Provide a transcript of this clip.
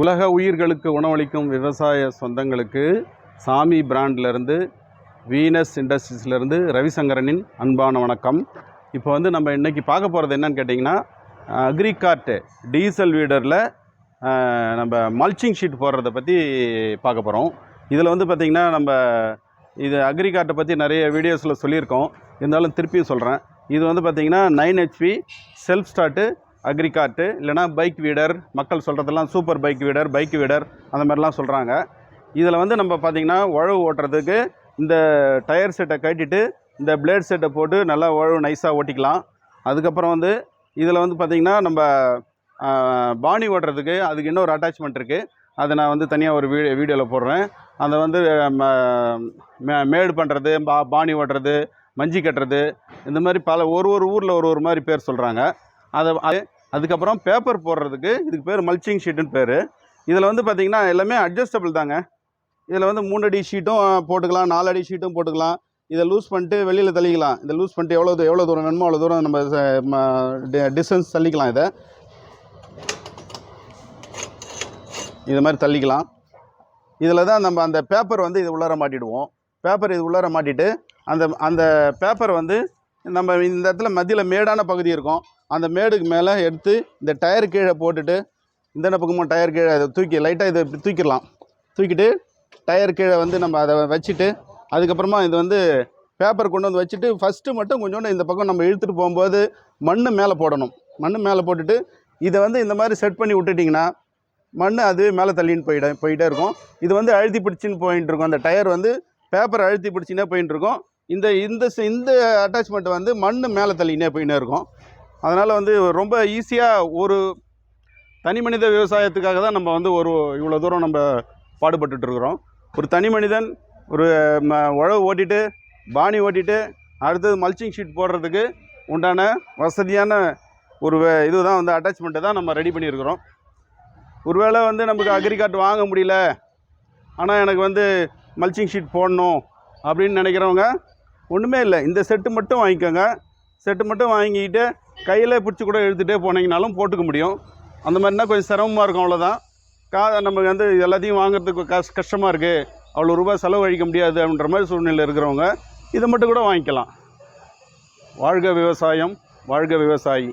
உலக உயிர்களுக்கு உணவளிக்கும் விவசாய சொந்தங்களுக்கு சாமி பிராண்ட்லேருந்து வீனஸ் இண்டஸ்ட்ரீஸ்லேருந்து ரவிசங்கரனின் அன்பான வணக்கம். இப்போ வந்து நம்ம இன்றைக்கி பார்க்க போகிறது என்னன்னு கேட்டிங்கன்னா, அக்ரிகார்ட் டீசல் வீடரில் நம்ம மல்ச்சிங் ஷீட் போடுறத பற்றி பார்க்க போகிறோம். இதில் வந்து பார்த்திங்கன்னா நம்ம இது அக்ரிகார்ட்டை பற்றி நிறைய வீடியோஸில் சொல்லியிருக்கோம், இருந்தாலும் திருப்பியும் சொல்கிறேன். இது வந்து பார்த்திங்கன்னா 9 HP செல்ஃப் ஸ்டார்ட்டு அக்ரிகார்ட்டு, இல்லைனா பைக் வீடர், மக்கள் சொல்கிறதெல்லாம் சூப்பர் பைக் வீடர், பைக் வீடர் அந்த மாதிரிலாம் சொல்கிறாங்க. இதில் வந்து நம்ம பார்த்திங்கன்னா உழவு ஓட்டுறதுக்கு இந்த டயர் செட்டை கட்டிட்டு இந்த பிளேட் செட்டை போட்டு நல்லா உழவு நைஸாக ஓட்டிக்கலாம். அதுக்கப்புறம் வந்து இதில் வந்து பார்த்திங்கன்னா நம்ம பாணி ஓட்டுறதுக்கு அதுக்கு இன்னொரு அட்டாச்மெண்ட் இருக்குது. அதை நான் வந்து தனியாக ஒரு வீடியோவில் போடுறேன். அதை வந்து மேடு பண்ணுறது, பாணி ஓட்டுறது, மஞ்சி கட்டுறது, இந்த மாதிரி பல ஒரு ஊரில் ஒரு மாதிரி பேர் சொல்கிறாங்க. அதுக்கப்புறம் பேப்பர் போடுறதுக்கு இதுக்கு பேர் மல்ச்சிங் ஷீட்டுன்னு பேர். இதில் வந்து பார்த்திங்கன்னா எல்லாமே அட்ஜஸ்டபிள் தாங்க. இதில் வந்து 3 அடி ஷீட்டும் போட்டுக்கலாம், 4 அடி ஷீட்டும் போட்டுக்கலாம். இதை லூஸ் பண்ணிட்டு வெளியில் தள்ளிக்கலாம். இதை லூஸ் பண்ணிட்டு எவ்வளோ தூரம் வேணுமோ அவ்வளோ தூரம் நம்ம டிஸ்டன்ஸ் தள்ளிக்கலாம். இது மாதிரி தள்ளிக்கலாம். இதில் தான் நம்ம அந்த பேப்பர் வந்து இது உள்ளார மாட்டிடுவோம். பேப்பர் இது உள்ளார மாட்டிட்டு அந்த பேப்பர் வந்து நம்ம இந்த இடத்துல மத்தியில் மேடான பகுதி இருக்கும். அந்த மேடுக்கு மேலே எடுத்து இந்த டயர் கீழே போட்டுட்டு, இந்த பக்கமும் டயர் கீழே அதை தூக்கி லைட்டாக இதை தூக்கிடலாம். தூக்கிட்டு டயர் கீழே வந்து நம்ம அதை வச்சுட்டு, அதுக்கப்புறமா இது வந்து பேப்பர் கொண்டு வந்து வச்சுட்டு ஃபஸ்ட்டு மட்டும் கொஞ்சோண்டு இந்த பக்கம் நம்ம இழுத்துட்டு போகும்போது மண் மேலே போடணும். மண் மேலே போட்டுட்டு இதை வந்து இந்த மாதிரி செட் பண்ணி விட்டுட்டிங்கன்னா மண் அது மேலே தள்ளின்னு போயிட்டே இருக்கும். இது வந்து அழுத்தி பிடிச்சின்னு போயிட்டு இருக்கும். அந்த டயர் வந்து பேப்பர் அழுத்தி பிடிச்சினே போயிட்டு இருக்கும். இந்த அட்டாச்மெண்ட் வந்து மண் மேலே தள்ளினே போயினே இருக்கும். அதனால் வந்து ரொம்ப ஈஸியாக ஒரு தனி மனித விவசாயத்துக்காக தான் நம்ம வந்து இவ்வளோ தூரம் நம்ம பாடுபட்டுருக்குறோம். ஒரு தனி மனிதன் ஒரு உழவு ஓட்டிட்டு பாணி ஓட்டிட்டு அடுத்தது மல்ச்சிங் ஷீட் போடுறதுக்கு உண்டான வசதியான ஒரு இதுதான் வந்து அட்டாச்மெண்ட்டை தான் நம்ம ரெடி பண்ணியிருக்கிறோம். ஒருவேளை வந்து நமக்கு அக்ரிகார்ட் வாங்க முடியல, ஆனால் எனக்கு வந்து மல்ச்சிங் ஷீட் போடணும் அப்படின்னு நினைக்கிறவங்க ஒன்றுமே இல்லை, இந்த செட்டு மட்டும் வாங்கிக்கோங்க. செட்டு மட்டும் வாங்கிக்கிட்டு கையில் பிடிச்சி கூட எழுத்துகிட்டே போனீங்கனாலும் போட்டுக்க முடியும். அந்த மாதிரினா கொஞ்சம் சிரமமாக இருக்கும், அவ்வளோதான். நமக்கு வந்து எல்லாத்தையும் வாங்குறதுக்கு கஷ்டமாக இருக்குது, அவ்வளோ ரூபாய் செலவு அழிக்க முடியாது அப்படின்ற மாதிரி சூழ்நிலை இருக்கிறவங்க இதை மட்டும் கூட வாங்கிக்கலாம். வாழ்க விவசாயம், வாழ்க விவசாயி.